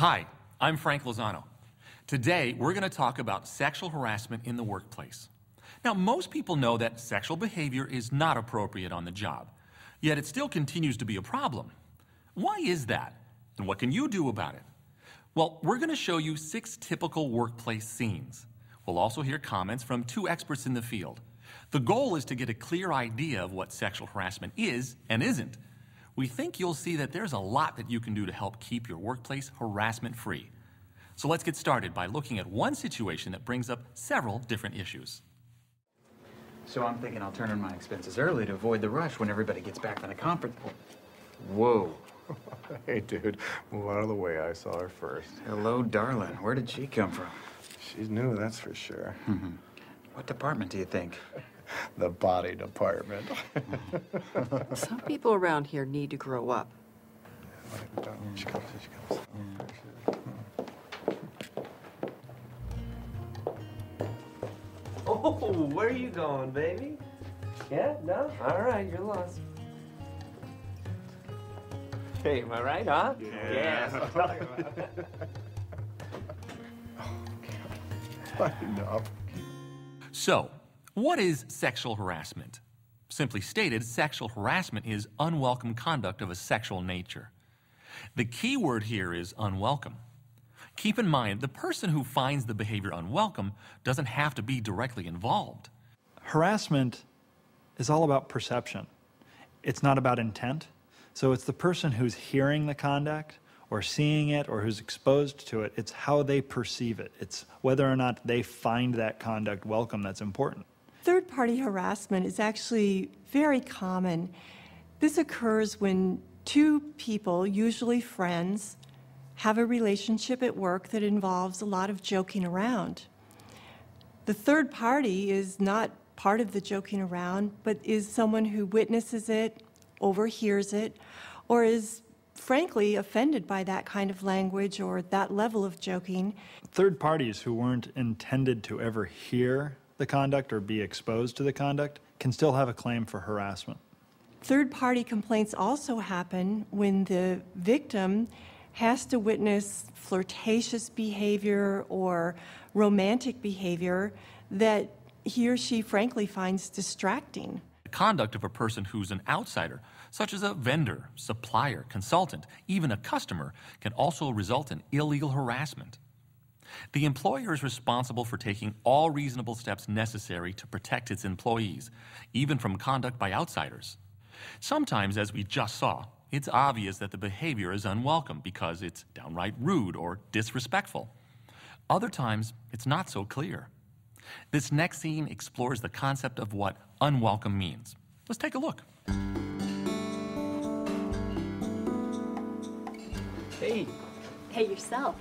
Hi, I'm Frank Lozano. Today, we're going to talk about sexual harassment in the workplace. Now, most people know that sexual behavior is not appropriate on the job, yet it still continues to be a problem. Why is that? And what can you do about it? Well, we're going to show you 6 typical workplace scenes. We'll also hear comments from 2 experts in the field. The goal is to get a clear idea of what sexual harassment is and isn't. We think you'll see that there's a lot that you can do to help keep your workplace harassment-free. So let's get started by looking at one situation that brings up several different issues. So I'm thinking I'll turn in my expenses early to avoid the rush when everybody gets back from the conference. Whoa. Hey, dude, move out of the way. I saw her first. Hello, darling. Where did she come from? She's new, that's for sure. What department do you think? The body department. Some people around here need to grow up. She comes. Oh, where are you going, baby? Yeah? No? All right, you're lost. Hey, am I right, huh? Yeah. That's what I'm talking about. Lighten up. So, what is sexual harassment? Simply stated, sexual harassment is unwelcome conduct of a sexual nature. The key word here is unwelcome. Keep in mind, the person who finds the behavior unwelcome doesn't have to be directly involved. Harassment is all about perception. It's not about intent. So it's the person who's hearing the conduct or seeing it or who's exposed to it. It's how they perceive it. It's whether or not they find that conduct welcome that's important. Third-party harassment is actually very common. This occurs when 2 people, usually friends, have a relationship at work that involves a lot of joking around. The third party is not part of the joking around, but is someone who witnesses it, overhears it, or is frankly offended by that kind of language or that level of joking. Third parties who weren't intended to ever hear the conduct or be exposed to the conduct can still have a claim for harassment. Third-party complaints also happen when the victim has to witness flirtatious behavior or romantic behavior that he or she frankly finds distracting. The conduct of a person who's an outsider, such as a vendor, supplier, consultant, even a customer, can also result in illegal harassment. The employer is responsible for taking all reasonable steps necessary to protect its employees, even from conduct by outsiders. Sometimes, as we just saw, it's obvious that the behavior is unwelcome because it's downright rude or disrespectful. Other times, it's not so clear. This next scene explores the concept of what unwelcome means. Let's take a look. Hey. Hey, yourself.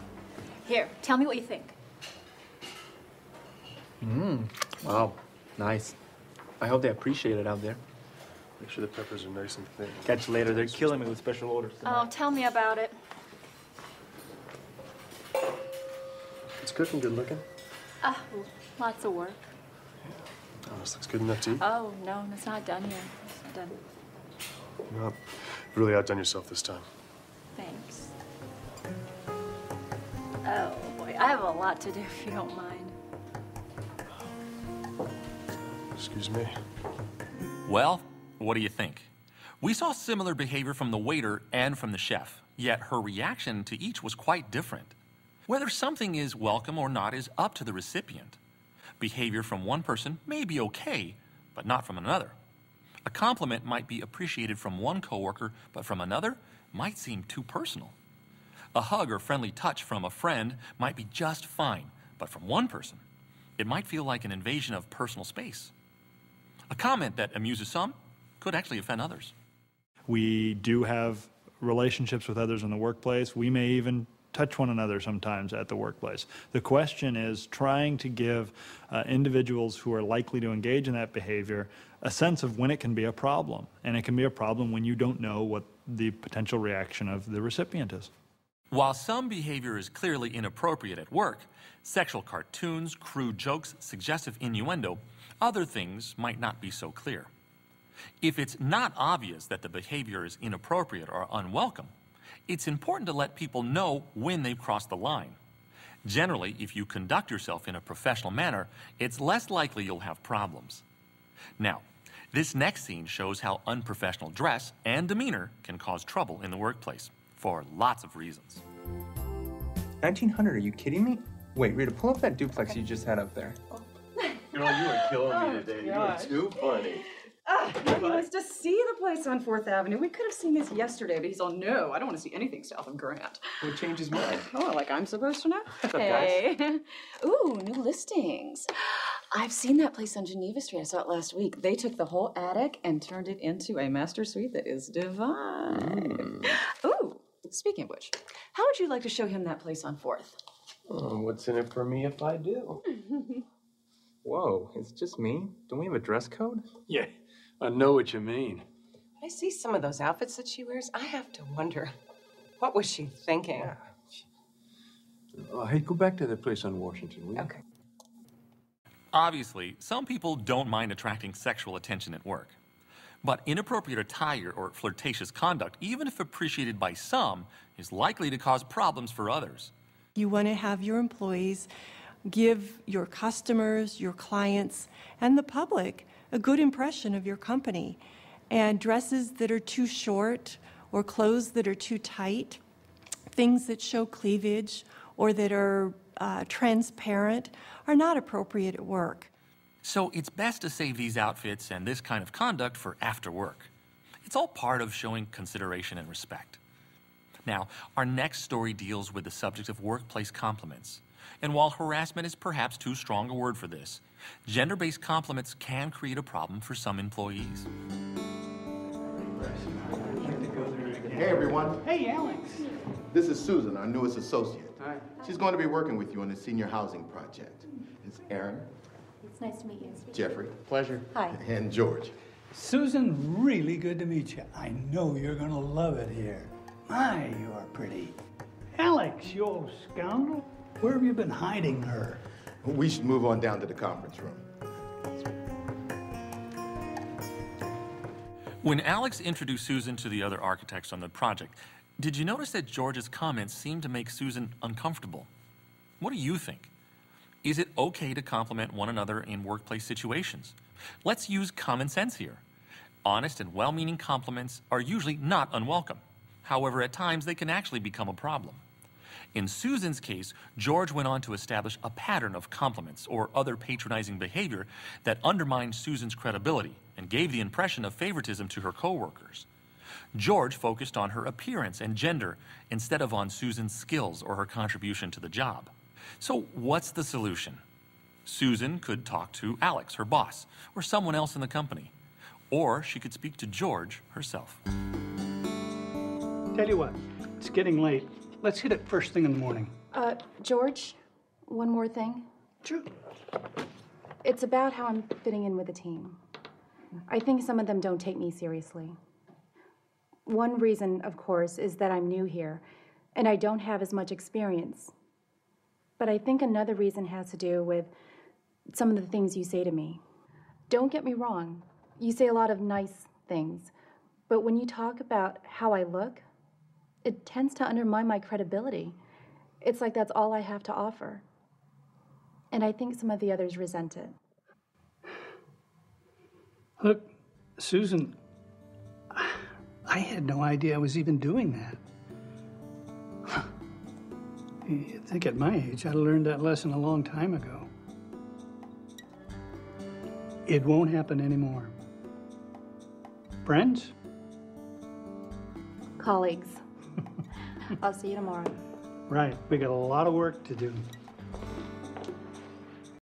Here, tell me what you think. Wow, nice. I hope they appreciate it out there. Make sure the peppers are nice and thin. Catch you later. They're killing me with special orders tonight. Oh, tell me about it. It's cooking good looking. Lots of work. Oh, this looks good enough to eat. Oh, no, it's not done yet. It's not done. No, you've really outdone yourself this time. Thanks. Oh, boy, I have a lot to do, if you don't mind. Excuse me. Well, what do you think? We saw similar behavior from the waiter and from the chef, yet her reaction to each was quite different. Whether something is welcome or not is up to the recipient. Behavior from one person may be okay, but not from another. A compliment might be appreciated from one coworker, but from another might seem too personal. A hug or friendly touch from a friend might be just fine, but from one person, it might feel like an invasion of personal space. A comment that amuses some could actually offend others. We do have relationships with others in the workplace. We may even touch one another sometimes at the workplace. The question is trying to give individuals who are likely to engage in that behavior a sense of when it can be a problem. And it can be a problem when you don't know what the potential reaction of the recipient is. While some behavior is clearly inappropriate at work, sexual cartoons, crude jokes, suggestive innuendo, other things might not be so clear. If it's not obvious that the behavior is inappropriate or unwelcome, It's important to let people know when they've crossed the line. Generally, if you conduct yourself in a professional manner, it's less likely you'll have problems. Now, this next scene shows how unprofessional dress and demeanor can cause trouble in the workplace, for lots of reasons. 1900, are you kidding me? Wait, Rita, pull up that duplex you just had up there. Girl, you are killing me today. You are too funny. He wants to see the place on 4th Avenue. We could have seen this yesterday, but he's all, no, I don't want to see anything south of Grant. What changed his mind? Oh, like I'm supposed to know? Hey. Ooh, new listings. I've seen that place on Geneva Street. I saw it last week. They took the whole attic and turned it into a master suite that is divine. Ooh, speaking of which, how would you like to show him that place on 4th? What's in it for me if I do? Whoa, is it just me? Don't we have a dress code? Yeah, I know what you mean. I see some of those outfits that she wears. I have to wonder, what was she thinking? Hey, go back to that place on Washington, will you? Okay. Obviously, some people don't mind attracting sexual attention at work. But inappropriate attire or flirtatious conduct, even if appreciated by some, is likely to cause problems for others. You want to have your employees give your customers, your clients, and the public a good impression of your company. And dresses that are too short or clothes that are too tight, things that show cleavage or that are transparent are not appropriate at work. So it's best to save these outfits and this kind of conduct for after work. It's all part of showing consideration and respect. Now, our next story deals with the subject of workplace compliments. And while harassment is perhaps too strong a word for this, gender-based compliments can create a problem for some employees. Hey, everyone. Hey, Alex. This is Susan, our newest associate. Hi. She's going to be working with you on the senior housing project. It's Aaron, It's nice to meet you. Jeffrey, Pleasure. Hi. and George. Susan, really good to meet you. I know you're going to love it here. My, you are pretty. Alex, you old scoundrel. Where have you been hiding her? We should move on down to the conference room. When Alex introduced Susan to the other architects on the project, did you notice that George's comments seemed to make Susan uncomfortable? What do you think? Is it okay to compliment one another in workplace situations? Let's use common sense here. Honest and well-meaning compliments are usually not unwelcome. However, at times they can actually become a problem. In Susan's case, George went on to establish a pattern of compliments or other patronizing behavior that undermined Susan's credibility and gave the impression of favoritism to her coworkers. George focused on her appearance and gender instead of on Susan's skills or her contribution to the job. So what's the solution? Susan could talk to Alex, her boss, or someone else in the company. Or she could speak to George herself. Tell you what, it's getting late. Let's hit it first thing in the morning. George, one more thing. Sure. It's about how I'm fitting in with the team. I think some of them don't take me seriously. One reason, of course, is that I'm new here, and I don't have as much experience. But I think another reason has to do with some of the things you say to me. Don't get me wrong, you say a lot of nice things, but when you talk about how I look, it tends to undermine my credibility. It's like that's all I have to offer. And I think some of the others resent it. Look, Susan, I had no idea I was even doing that. You'd think at my age I'd learned that lesson a long time ago. It won't happen anymore. Friends? Colleagues. I'll see you tomorrow. Right, we got a lot of work to do.